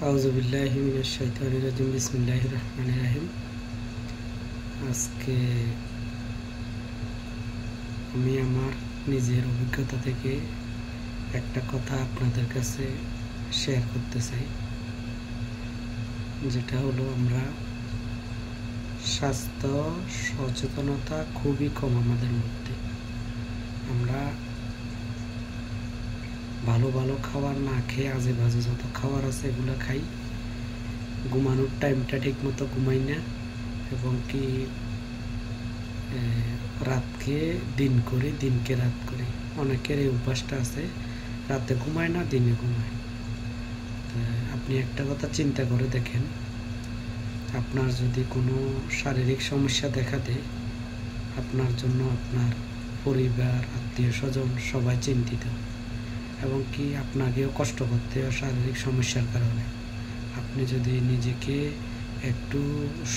আউযুবিল্লাহি মিনাশ শাইতানির রাজিম বিসমিল্লাহির রহমানির রহিম। আজকে আমি আমার নিজের অভিজ্ঞতা থেকে একটা কথা আপনাদের কাছে শেয়ার করতে চাই, যেটা হলো আমরা স্বাস্থ্য সচেতনতা খুবই কম আমাদের মধ্যে। আমরা ভালো ভালো খাবার না খেয়ে আজে বাজে যত খাবার আছে এগুলো খাই, ঘুমানোর টাইমটা ঠিক মতো ঘুমাই না, এবং কি রাতকে দিন করি, দিনকে রাত করি। অনেকের এই অভ্যাসটা আছে, রাতে ঘুমায় না, দিনে ঘুমায়। আপনি একটা কথা চিন্তা করে দেখেন, আপনার যদি কোনো শারীরিক সমস্যা দেখা দেয়, আপনার জন্য আপনার পরিবার, আত্মীয় স্বজন সবাই চিন্তিত, এবং কি আপনাকেও কষ্ট করতে হয় শারীরিক সমস্যার কারণে। আপনি যদি নিজেকে একটু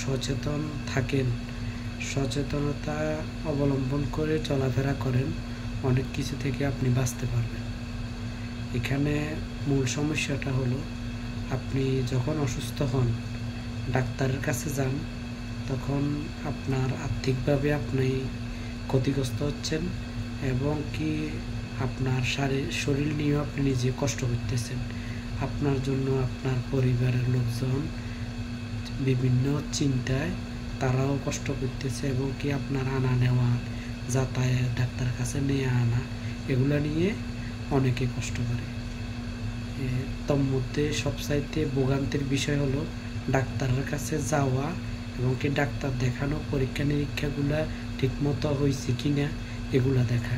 সচেতন থাকেন, সচেতনতা অবলম্বন করে চলাফেরা করেন, অনেক কিছু থেকে আপনি বাঁচতে পারবেন। এখানে মূল সমস্যাটা হলো, আপনি যখন অসুস্থ হন, ডাক্তারের কাছে যান, তখন আপনার আর্থিকভাবে আপনি ক্ষতিগ্রস্ত হচ্ছেন, এবং কি আপনার শরীর নিয়েও আপনি নিজে কষ্ট করতেছেন। আপনার জন্য আপনার পরিবারের লোকজন বিভিন্ন চিন্তায় তারাও কষ্ট করতেছে, এবং কি আপনার আনা নেওয়া, যাতায়াত, ডাক্তারের কাছে নিয়ে আনা, এগুলো নিয়ে অনেকে কষ্ট করে। তোর মধ্যে সবচাইতে ভোগান্তির বিষয় হলো ডাক্তারের কাছে যাওয়া, এবং কি ডাক্তার দেখানো, পরীক্ষা নিরীক্ষাগুলা ঠিক মতো হয়েছে কিনা এগুলা দেখা।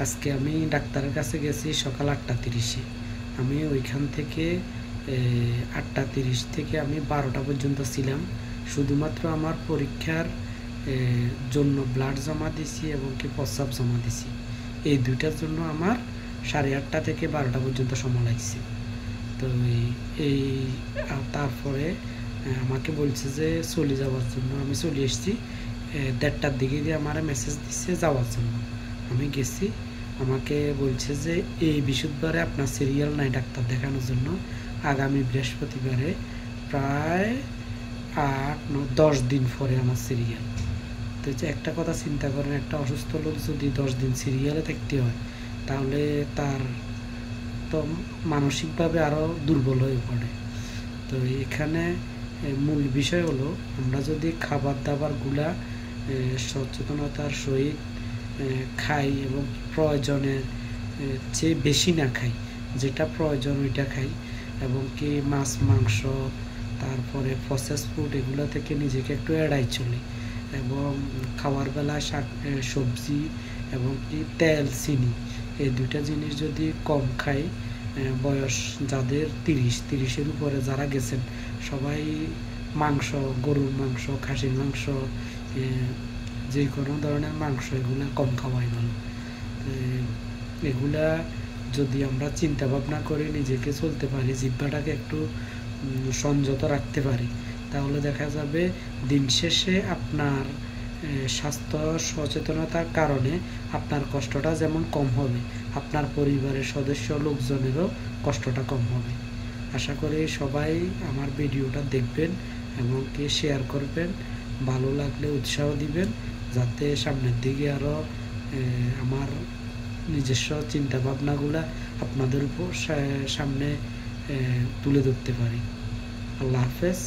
আজকে আমি ডাক্তারের কাছে গেছি সকাল 8:30-এ। আমি ওইখান থেকে 8:30 থেকে আমি 12টা পর্যন্ত ছিলাম। শুধুমাত্র আমার পরীক্ষার জন্য ব্লাড জমা দিছি এবং কি প্রস্রাব জমা দিছি। এই দুইটার জন্য আমার 8:30 থেকে 12টা পর্যন্ত সময় লাগছে। তো এই তারপরে আমাকে বলছে যে চলে যাওয়ার জন্য। আমি চলে এসেছি 1:30টার দিকে, দিয়ে আমার মেসেজ দিচ্ছে যাওয়ার জন্য। আমি গেছি, আমাকে বলছে যে এই বৃহস্পতিবারে আপনার সিরিয়াল নাই ডাক্তার দেখানোর জন্য, আগামী বৃহস্পতিবারে, প্রায় 8-9-10 দিন পরে আমার সিরিয়াল। তো একটা কথা চিন্তা করেন, একটা অসুস্থ লোক যদি 10 দিন সিরিয়ালে থাকতে হয়, তাহলে তার তো মানসিকভাবে আরও দুর্বল হয়ে পড়ে। তো এখানে মূল বিষয় হলো, আমরা যদি খাবার দাবারগুলা সচেতনতার সহিত খাই, এবং প্রয়োজনের চেয়ে বেশি না খাই, যেটা প্রয়োজন ওইটা খাই, এবং কি মাছ মাংস, তারপরে প্রসেস ফুড, এগুলো থেকে নিজেকে একটু এড়াই চলি, এবং খাওয়ার বেলা শাক সবজি এবং কি তেল, চিনি, এই দুইটা জিনিস যদি কম খাই, বয়স যাদের 30-30-এর উপরে যারা গেছেন, সবাই মাংস, গরুর মাংস, খাসির মাংস, যে কোনো ধরনের মাংস, এগুলো কম খাওয়াই ভালো। এগুলা যদি আমরা চিন্তা ভাবনা করে নিজেকে চলতে পারি, জিহ্বাটাকে একটু সংযত রাখতে পারি, তাহলে দেখা যাবে দিন শেষে আপনার স্বাস্থ্য সচেতনতার কারণে আপনার কষ্টটা যেমন কম হবে, আপনার পরিবারের সদস্য লোকজনেরও কষ্টটা কম হবে। আশা করি সবাই আমার ভিডিওটা দেখবেন এবং কি শেয়ার করবেন, ভালো লাগলে উৎসাহ দিবেন, যাতে সামনের দিকে আরও আমার নিজস্ব চিন্তা ভাবনাগুলা আপনাদের উপর সামনে তুলে ধরতে পারি। আল্লাহ হাফেজ।